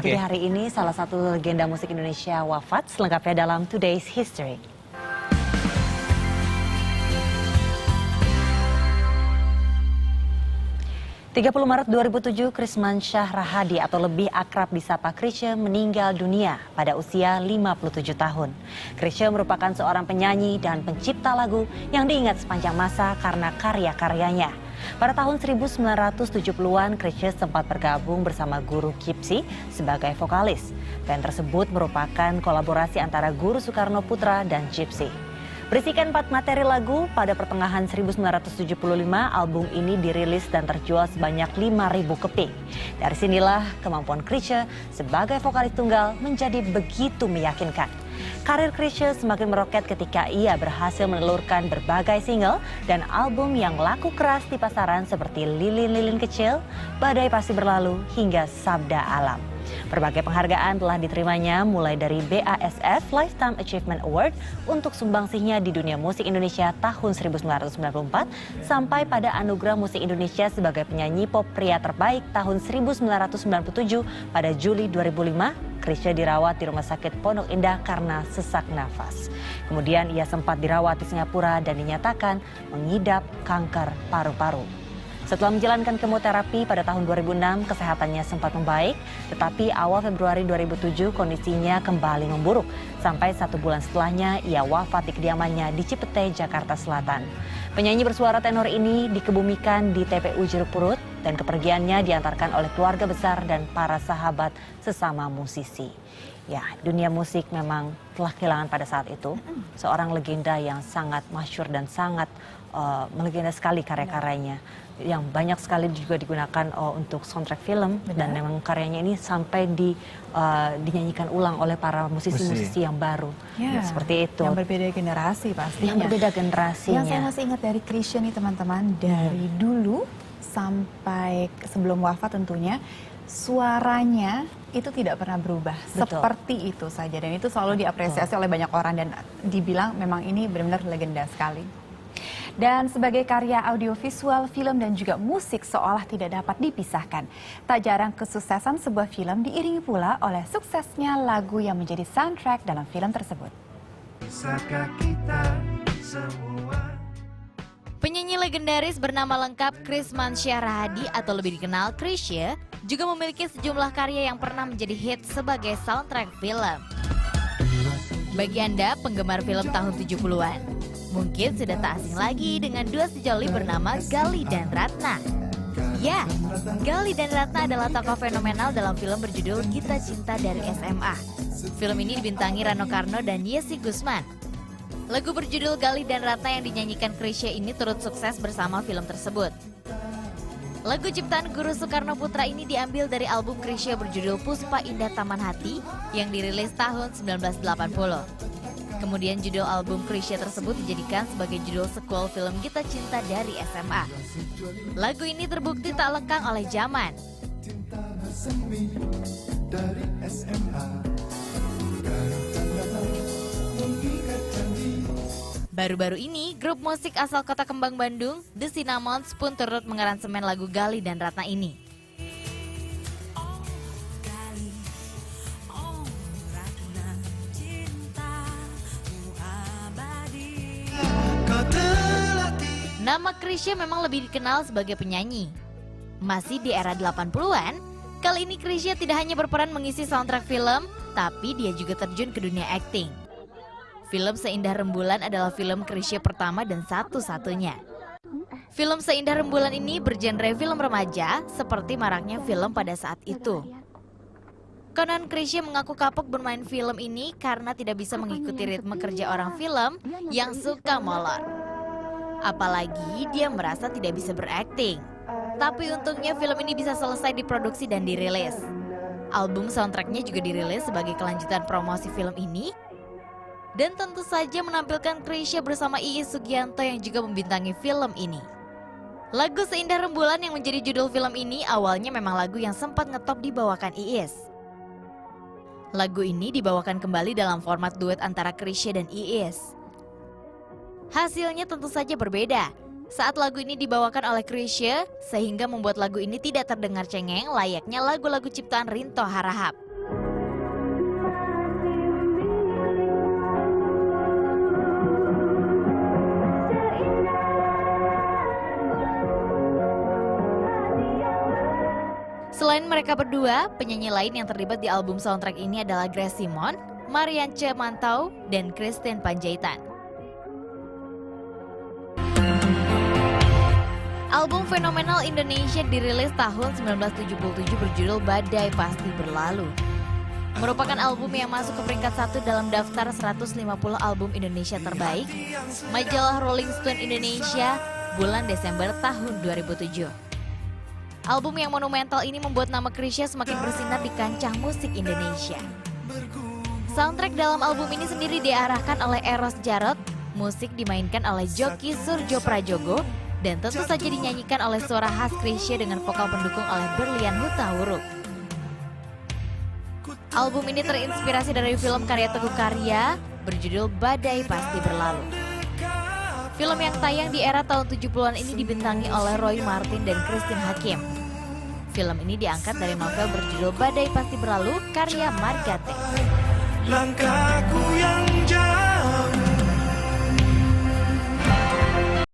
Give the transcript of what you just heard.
Jadi hari ini salah satu legenda musik Indonesia wafat, selengkapnya dalam Today's History. Maret 30 Maret 2007, Krisman Syah Rahadi atau lebih akrab disapa Chrisye meninggal dunia pada usia 57 tahun. Chrisye merupakan seorang penyanyi dan pencipta lagu yang diingat sepanjang masa karena karya-karyanya. Pada tahun 1970-an, Chrisye sempat bergabung bersama Guru Gypsy sebagai vokalis. Band tersebut merupakan kolaborasi antara Guru Soekarno Putra dan Gypsy. Berisikan 4 materi lagu, pada pertengahan 1975 album ini dirilis dan terjual sebanyak 5.000 keping. Dari sinilah kemampuan Chrisye sebagai vokalis tunggal menjadi begitu meyakinkan. Karir Chrisye semakin meroket ketika ia berhasil menelurkan berbagai single dan album yang laku keras di pasaran seperti Lilin-Lilin Kecil, Badai Pasti Berlalu, hingga Sabda Alam. Berbagai penghargaan telah diterimanya mulai dari BASF Lifetime Achievement Award untuk sumbangsihnya di dunia musik Indonesia tahun 1994 sampai pada Anugerah Musik Indonesia sebagai penyanyi pop pria terbaik tahun 1997 pada Juli 2005. Chrisye dirawat di Rumah Sakit Pondok Indah karena sesak nafas. Kemudian ia sempat dirawat di Singapura dan dinyatakan mengidap kanker paru-paru. Setelah menjalankan kemoterapi pada tahun 2006, kesehatannya sempat membaik, tetapi awal Februari 2007 kondisinya kembali memburuk. Sampai 1 bulan setelahnya, ia wafat di kediamannya di Cipete, Jakarta Selatan. Penyanyi bersuara tenor ini dikebumikan di TPU Jeruk Purut dan kepergiannya diantarkan oleh keluarga besar dan para sahabat sesama musisi. Ya, dunia musik memang telah kehilangan pada saat itu seorang legenda yang sangat masyhur dan sangat melegenda sekali karya-karyanya, yang banyak sekali juga digunakan untuk soundtrack film. Dan memang karyanya ini sampai dinyanyikan ulang oleh para musisi-musisi yang baru. Seperti itu. Yang berbeda generasi pastinya. Yang berbeda generasinya. Yang saya masih ingat dari Chrisye nih teman-teman, dari dulu sampai sebelum wafat tentunya, suaranya itu tidak pernah berubah. Betul. Seperti itu saja, dan itu selalu diapresiasi oleh banyak orang dan dibilang memang ini benar-benar legenda sekali. Dan sebagai karya audiovisual, film dan juga musik seolah tidak dapat dipisahkan. Tak jarang kesuksesan sebuah film diiringi pula oleh suksesnya lagu yang menjadi soundtrack dalam film tersebut. Bisakah kita semua? Penyanyi legendaris bernama lengkap Krisman Syah Rahadi atau lebih dikenal Chrisye juga memiliki sejumlah karya yang pernah menjadi hit sebagai soundtrack film. Bagi Anda penggemar film tahun 70-an, mungkin sudah tak asing lagi dengan dua sejoli bernama Gali dan Ratna. Ya, Gali dan Ratna adalah tokoh fenomenal dalam film berjudul Kita Cinta dari SMA. Film ini dibintangi Rano Karno dan Yesi Gusman. Lagu berjudul Gali dan Ratna yang dinyanyikan Chrisye ini turut sukses bersama film tersebut. Lagu ciptaan Guru Soekarno Putra ini diambil dari album Chrisye berjudul Puspa Indah Taman Hati yang dirilis tahun 1980. Kemudian judul album Chrisye tersebut dijadikan sebagai judul sequel film Kita Cinta dari SMA. Lagu ini terbukti tak lekang oleh zaman. Baru-baru ini, grup musik asal kota Kembang, Bandung, The Cinnamons pun turut mengaransemen lagu Gali dan Ratna ini. Nama Chrisye memang lebih dikenal sebagai penyanyi. Masih di era 80-an, kali ini Chrisye tidak hanya berperan mengisi soundtrack film, tapi dia juga terjun ke dunia akting. Film Seindah Rembulan adalah film Chrisye pertama dan satu-satunya. Film Seindah Rembulan ini bergenre film remaja, seperti maraknya film pada saat itu. Konon Chrisye mengaku kapok bermain film ini karena tidak bisa mengikuti ritme kerja orang film yang suka molor. Apalagi dia merasa tidak bisa berakting. Tapi untungnya film ini bisa selesai diproduksi dan dirilis. Album soundtracknya juga dirilis sebagai kelanjutan promosi film ini. Dan tentu saja menampilkan Chrisye bersama Iis Sugianto yang juga membintangi film ini. Lagu Seindah Rembulan yang menjadi judul film ini awalnya memang lagu yang sempat ngetop dibawakan Iis. Lagu ini dibawakan kembali dalam format duet antara Chrisye dan Iis. Hasilnya tentu saja berbeda. Saat lagu ini dibawakan oleh Chrisye, sehingga membuat lagu ini tidak terdengar cengeng layaknya lagu-lagu ciptaan Rinto Harahap. Selain mereka berdua, penyanyi lain yang terlibat di album soundtrack ini adalah Grace Simon, Mariance Mantau, dan Christine Panjaitan. Album fenomenal Indonesia dirilis tahun 1977 berjudul Badai Pasti Berlalu. Merupakan album yang masuk ke peringkat 1 dalam daftar 150 album Indonesia terbaik, majalah Rolling Stone Indonesia, bulan Desember tahun 2007. Album yang monumental ini membuat nama Chrisye semakin bersinar di kancah musik Indonesia. Soundtrack dalam album ini sendiri diarahkan oleh Eros Djarot, musik dimainkan oleh Joki Surjo Prajogo, dan tentu saja dinyanyikan oleh suara khas Chrisye dengan vokal pendukung oleh Berlian Hutahuruf. Album ini terinspirasi dari film karya Teguh Karya berjudul Badai Pasti Berlalu. Film yang tayang di era tahun 70-an ini dibintangi oleh Roy Martin dan Christine Hakim. Film ini diangkat dari novel berjudul Badai Pasti Berlalu karya Margate. Langkahku